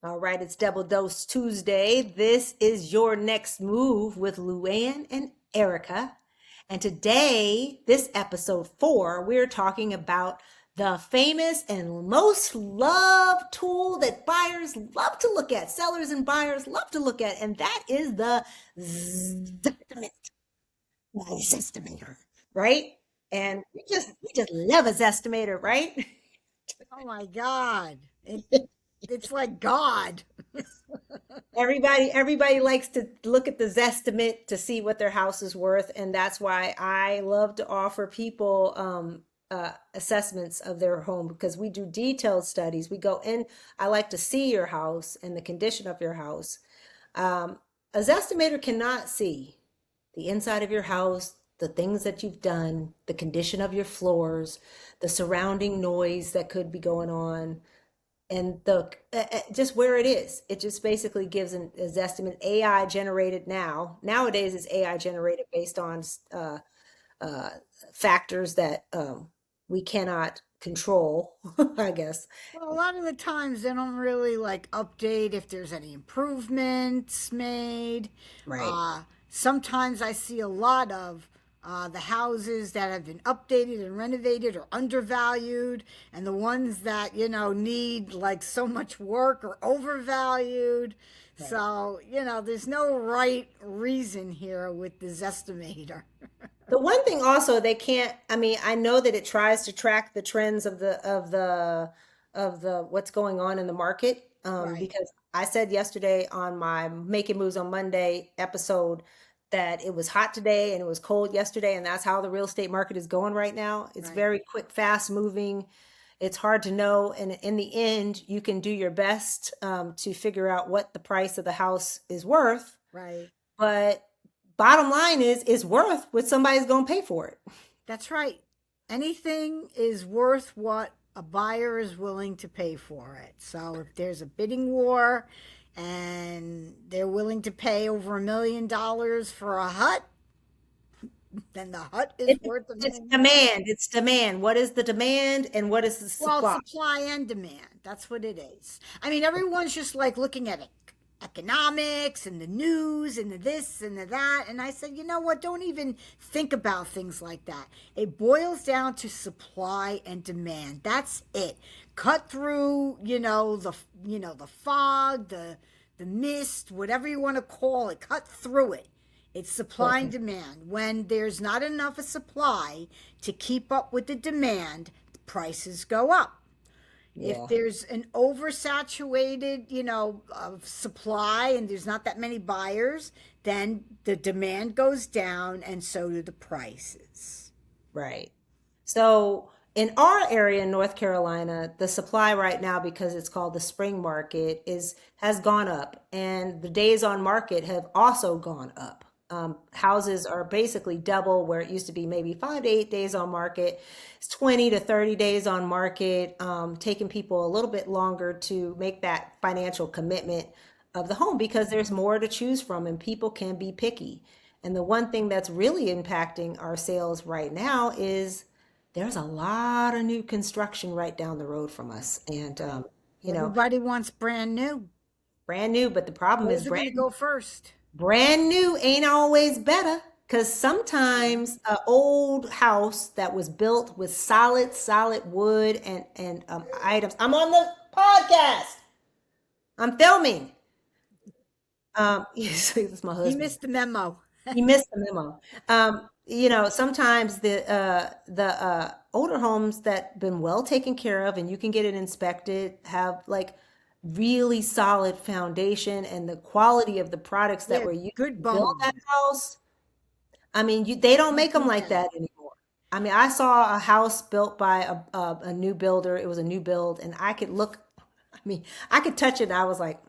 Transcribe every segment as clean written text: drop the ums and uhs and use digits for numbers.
All right, it's Double Dose Tuesday. This is your next move with Luann and Erica. And today, this episode 4, we're talking about the famous and most loved tool that buyers love to look at, sellers and buyers love to look at, and that is the Zestimate, Zestimator, right? And we just love a Zestimator, right? Oh my God. It's like God. Everybody likes to look at the Zestimate to see what their house is worth, and that's why I love to offer people assessments of their home because we do detailed studies. We go in. I like to see your house and the condition of your house. Um, a Zestimator cannot see the inside of your house, the things that you've done, the condition of your floors, the surrounding noise that could be going on, and the just where it is. It just basically gives an estimate. AI generated nowadays is AI generated based on uh, factors that we cannot control, I guess. Well, a lot of the times they don't really like update if there's any improvements made. Right. Sometimes I see a lot of the houses that have been updated and renovated are undervalued, and the ones that, need like so much work are overvalued. Right. So, there's no right reason here with this estimator. The one thing also they can't, I mean, I know that it tries to track the trends of the what's going on in the market. Right, Because I said yesterday on my Making Moves on Monday episode that it was hot today and it was cold yesterday, and that's how the real estate market is going right now. It's right, very quick, fast moving. It's hard to know, and in the end, you can do your best to figure out what the price of the house is worth, right. but bottom line is it's worth what somebody's going to pay for it. That's right. Anything is worth what a buyer is willing to pay for it. So if there's a bidding war and they're willing to pay over $1 million for a hut, then the hut is It's, worth a it's million dollars. demand. It's demand. What is the demand and what is the Well, supply? supply and demand. That's what it is. I mean, everyone's just like looking at it, economics and the news and the this and the that. And I said, you know what? Don't even think about things like that. It boils down to supply and demand. That's it. Cut through, the fog, the mist, whatever you want to call it. Cut through it. It's supply and Right. demand. When there's not enough of supply to keep up with the demand, prices go up. If Yeah. there's an oversaturated, of supply and there's not that many buyers, then the demand goes down and so do the prices. Right. So in our area in North Carolina, the supply right now, because it's called the spring market, is has gone up, and the days on market have also gone up. Houses are basically double where it used to be maybe 5 to 8 days on market. It's 20 to 30 days on market, taking people a little bit longer to make that financial commitment of the home because there's more to choose from and people can be picky. And the one thing that's really impacting our sales right now is there's a lot of new construction right down the road from us. And, you know, Everybody wants brand new. brand new, but the problem is Those are going to go first. brand new ain't always better because sometimes an old house that was built with solid wood and items. I'm on the podcast. I'm filming. Yes, it's my He husband. missed the memo. You missed the memo. Sometimes the older homes that been well taken care of and you can get it inspected have like really solid foundation and the quality of the products that Yeah, were used good to build that bones. house. I mean, they don't make them like Yeah. that anymore. I mean, I saw a house built by a new builder. It was a new build, and I could look. I mean, I could touch it. And I was like,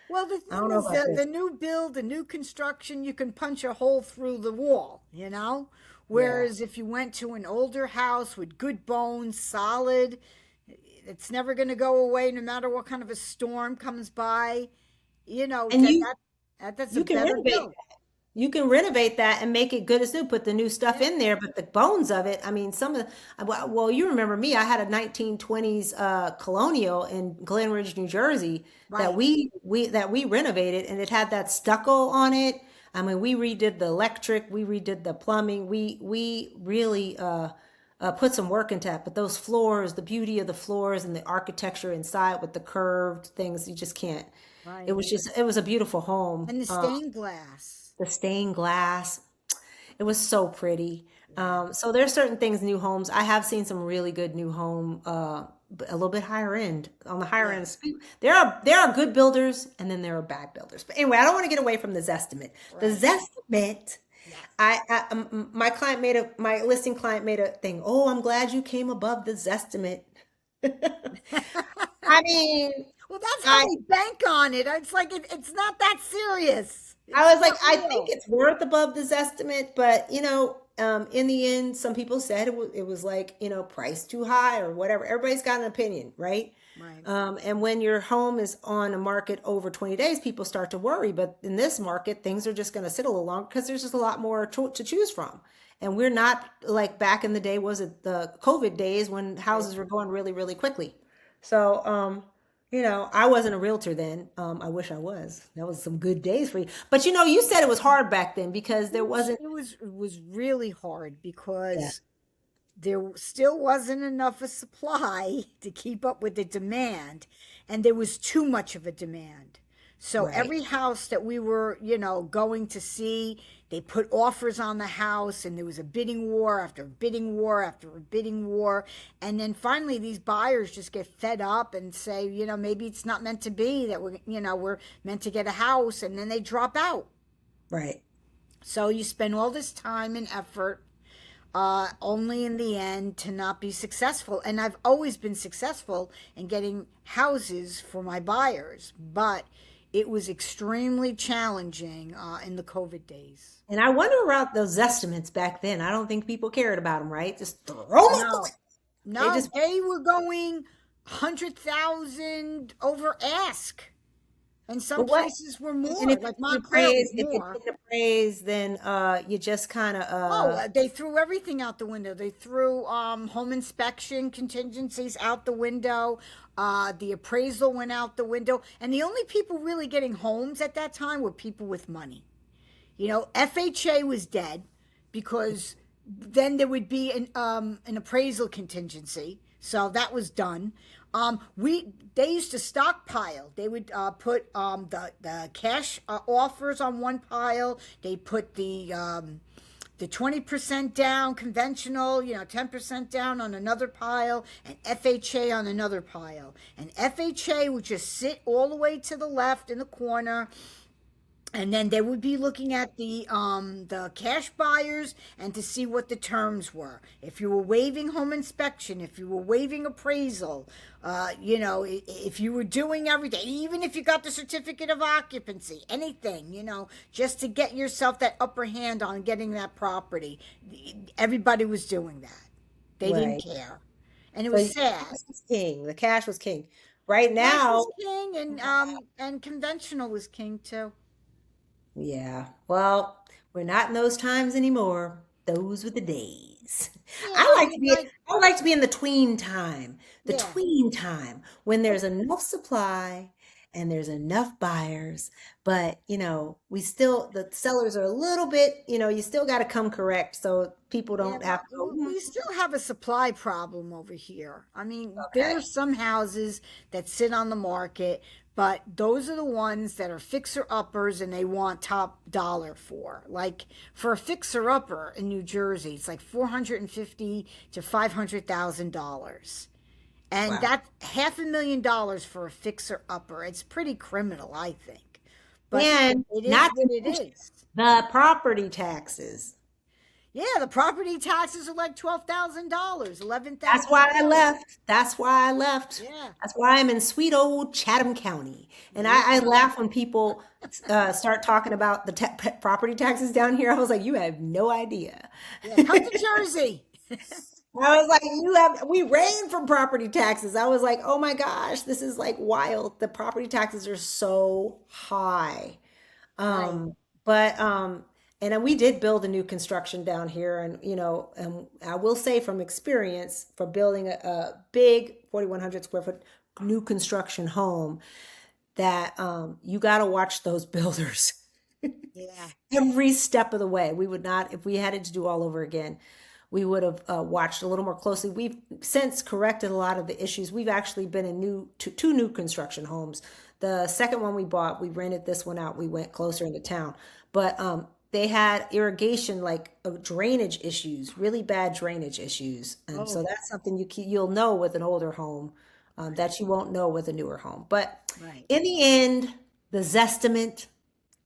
Well, the I thing don't know is about that this. the new build, the new construction, you can punch a hole through the wall. Yeah. Whereas if you went to an older house with good bones, solid, it's never going to go away no matter what kind of a storm comes by. And That's a you can better renovate build. You can renovate that and make it good as new, put the new stuff Yeah, in there, but the bones of it, I mean, some of the, well, you remember me, I had a 1920s colonial in Glen Ridge, New Jersey that right. we renovated, and it had that stucco on it. I mean, we redid the electric, we redid the plumbing. We really put some work into that. But those floors, the beauty of the floors and the architecture inside with the curved things, you just can't. It Right. was just, it was a beautiful home. And the stained glass. The stained glass. It was so pretty. Yeah. So there's certain things, new homes. I have seen some really good new home, a little bit higher end. On the higher Yeah. end, there are good builders, and then there are bad builders. But anyway, I don't want to get away from the Zestimate. The Right. Zestimate. Yes. My listing client made a thing. Oh, I'm glad you came above the Zestimate. I mean, Well, that's how I they bank on it. It's like it's not that serious. I It's was like, not I think real. it's worth above this estimate, but in the end, some people said it was like, price too high or whatever. Everybody's got an opinion, right? Right. And when your home is on a market over 20 days, people start to worry. But in this market, things are just going to sit a little longer because there's just a lot more to choose from. And we're not like back in the day, was it the COVID days when Right. houses were going really, really quickly? So, I wasn't a realtor then. I wish I was. That was some good days for you. But you said it was hard back then because It there was wasn't. it was it was really hard Yeah, because there still wasn't enough of supply to keep up with the demand, and there was too much of a demand. So right, every house that we were, going to see, they put offers on the house, and there was a bidding war after bidding war after a bidding war. And then finally, these buyers just get fed up and say, maybe it's not meant to be that we're meant to get a house, and then they drop out. right. So you spend all this time and effort only in the end to not be successful. And I've always been successful in getting houses for my buyers, but it was extremely challenging in the COVID days. And I wonder about those estimates back then. I don't think people cared about them, right? Just throw them out the No, window. They no, just they were going 100,000 over ask. And some but what? places were And more, if it like didn't Montclair was appraise, if it more. didn't appraise, then you just kind of Oh, they threw everything out the window. They threw home inspection contingencies out the window. The appraisal went out the window. And the only people really getting homes at that time were people with money. FHA was dead because then there would be an appraisal contingency. So that was done. We They used to stockpile. They would put the cash offers on one pile. They put the 20% down conventional, 10% down on another pile, and FHA on another pile. And FHA would just sit all the way to the left in the corner, and then they would be looking at the cash buyers and to see what the terms were. If you were waiving home inspection, if you were waiving appraisal, if you were doing everything, even if you got the certificate of occupancy, anything, just to get yourself that upper hand on getting that property. Everybody was doing that. They didn't right. care, and it So was the sad. cash was king. The cash was king. Right Cash now, was king, and conventional was king too. yeah. Well, we're not in those times anymore. Those were the days. Yeah, I mean, like, I like to be in the yeah. tween time when there's enough supply and there's enough buyers, but the sellers are a little bit, you still got to come correct so people Yeah, don't have well, to go, "Hmm, we still have a supply problem over here. I mean, there are okay, some houses that sit on the market, but those are the ones that are fixer uppers and they want top dollar for. Like for a fixer upper in New Jersey, it's like 450 to $500,000. And wow." that's $500,000 for a fixer upper. It's pretty criminal, I think. But And it is not to what it mention is. the property taxes. Yeah, the property taxes are like $12,000, That's why I $11,000. left. That's why I left. Yeah, That's why I'm in sweet old Chatham County. And yeah, I laugh when people start talking about the property taxes down here. I was like, you have no idea. yeah. Come to Jersey. I was like, we reign from property taxes. I was like, oh my gosh, this is like wild. The property taxes are so high. Right. Um, but And then we did build a new construction down here, and and I will say from experience, for building a big 4,100 square foot new construction home, that you got to watch those builders Yeah. every step of the way. We would not, if we had it to do all over again, we would have watched a little more closely. We've since corrected a lot of the issues. We've actually been in two new construction homes. The second one we bought, we rented this one out. We went closer into town, but they had irrigation, like drainage issues, really bad drainage issues, and so Oh, that's something you'll know with an older home, right. that you won't know with a newer home. But Right. in the end, the Zestimate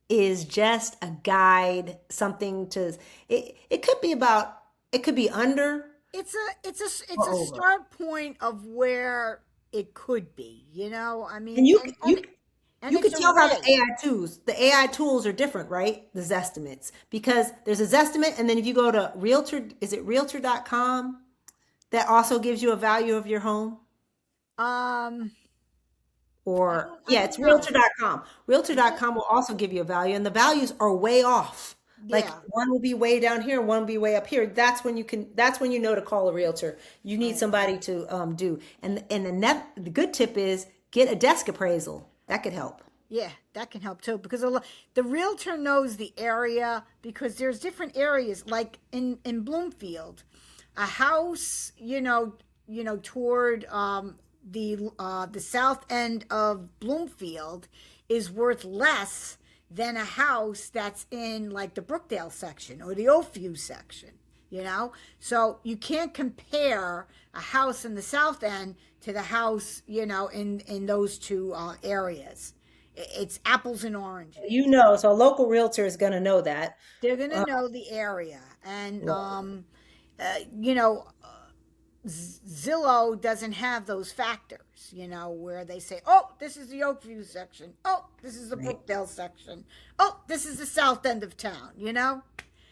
is just a guide, something to it could be about, it could be under It's or a over. start point of where it could be, you know? I And mean, you and you it's could a tell how the way. AI tools are different, right? The Zestimates. Because there's a Zestimate, and then if you go to Realtor, is it realtor.com, that also gives you a value of your home? Um, Or I yeah, don't it's know. realtor.com. Real, Realtor.com will also give you a value, and the values are way off. Like yeah, one will be way down here, one will be way up here. That's when you know to call a realtor. You need right. somebody to do. And the good tip is get a desk appraisal. That could help. Yeah, that can help too because the realtor knows the area because there's different areas like in Bloomfield, a house, toward the south end of Bloomfield is worth less than a house that's in like the Brookdale section or the Oakview section, you know? So you can't compare a house in the south end to the house, in those two areas. It's apples and oranges. So a local realtor is going to know that. They're going to Uh, know the area. And, right, uh, you know, Zillow doesn't have those factors, where they say, oh, this is the Oakview section. Oh, this is the right. Brookdale section. Oh, this is the south end of town. They're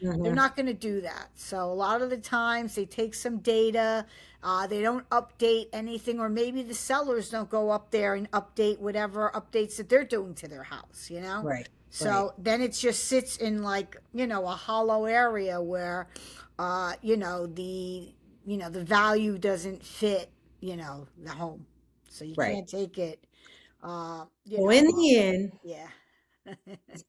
Hmm. not going to do that. So a lot of the times they take some data, they don't update anything, or maybe the sellers don't go up there and update whatever updates that they're doing to their house. Right, right, So then it just sits in like a hollow area where, the value doesn't fit the home, so you right. can't take it. So in the end, Yeah,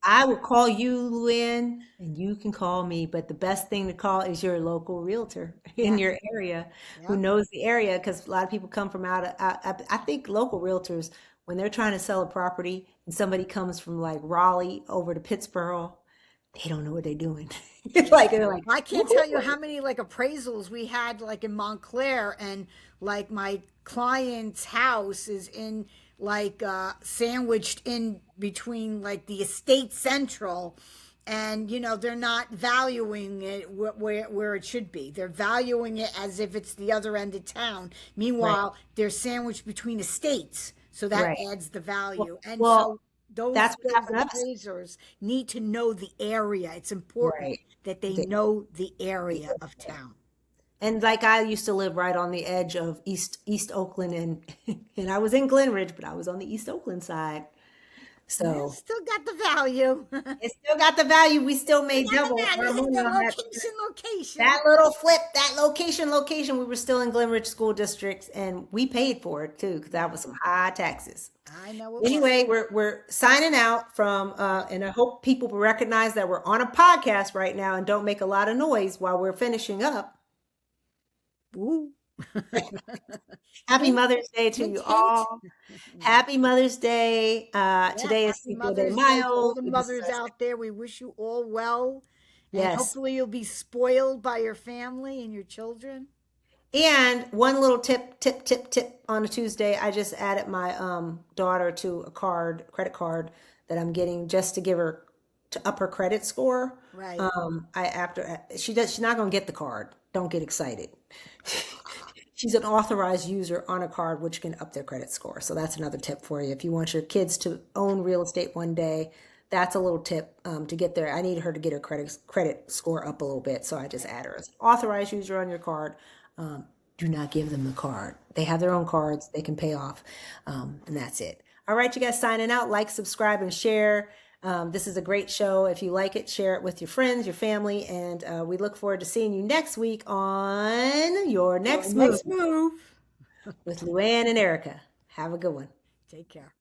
I will call you, Luann, and you can call me. But the best thing to call is your local realtor in yeah, your area who yeah. knows the area. Because a lot of people come from I think local realtors, when they're trying to sell a property and somebody comes from like Raleigh over to Pittsburgh, they don't know what they're doing. It's Yeah. like they're like, I can't tell you how "Woo-hoo." many like appraisals we had like in Montclair, and like my client's house is in like sandwiched in between like the estate central, and they're not valuing it where it should be. They're valuing it as if it's the other end of town. Right, Meanwhile, they're sandwiched between estates, so that right. adds the Well, value. And well, so those that's what those happened to us. appraisers need to know the area. It's important Right. that they The- know the the area of town. And like I used to live right on the edge of East Oakland, and and I was in Glenridge, but I was on the East Oakland side. Yeah, So still got the value. Still it still got the value. We still made got the double value. our Hit money the on that. location, location. That little flip, that location. We were still in Glenridge School District, and we paid for it too, because that was some high taxes. I know it was. Anyway, we're signing out from, and I hope people will recognize that we're on a podcast right now and don't make a lot of noise while we're finishing up. Ooh. Happy Hint, Mother's Day to hint, you hint. all. Happy Mother's Day. Yeah, Today is happy Cinco de Mother's Day to all Mayo. the We mothers discussed, out there. We wish you all well, and yes. hopefully you'll be spoiled by your family and your children. And one little tip on a Tuesday. I just added my daughter to a credit card that I'm getting just to give her to up her credit score. Right. I after she's not gonna get the card. Don't get excited. She's an authorized user on a card, which can up their credit score. So that's another tip for you. If you want your kids to own real estate one day, that's a little tip to get there. I need her to get her credit score up a little bit, so I just add her as an authorized user on your card. Um, do not give them the card. They have their own cards. They can pay off, and that's it. All right, you guys signing out. Like, subscribe, and share. This is a great show. If you like it, share it with your friends, your family, and we look forward to seeing you next week on Your Your Next Move next move. with Luann and Erica. Have a good one. Take care.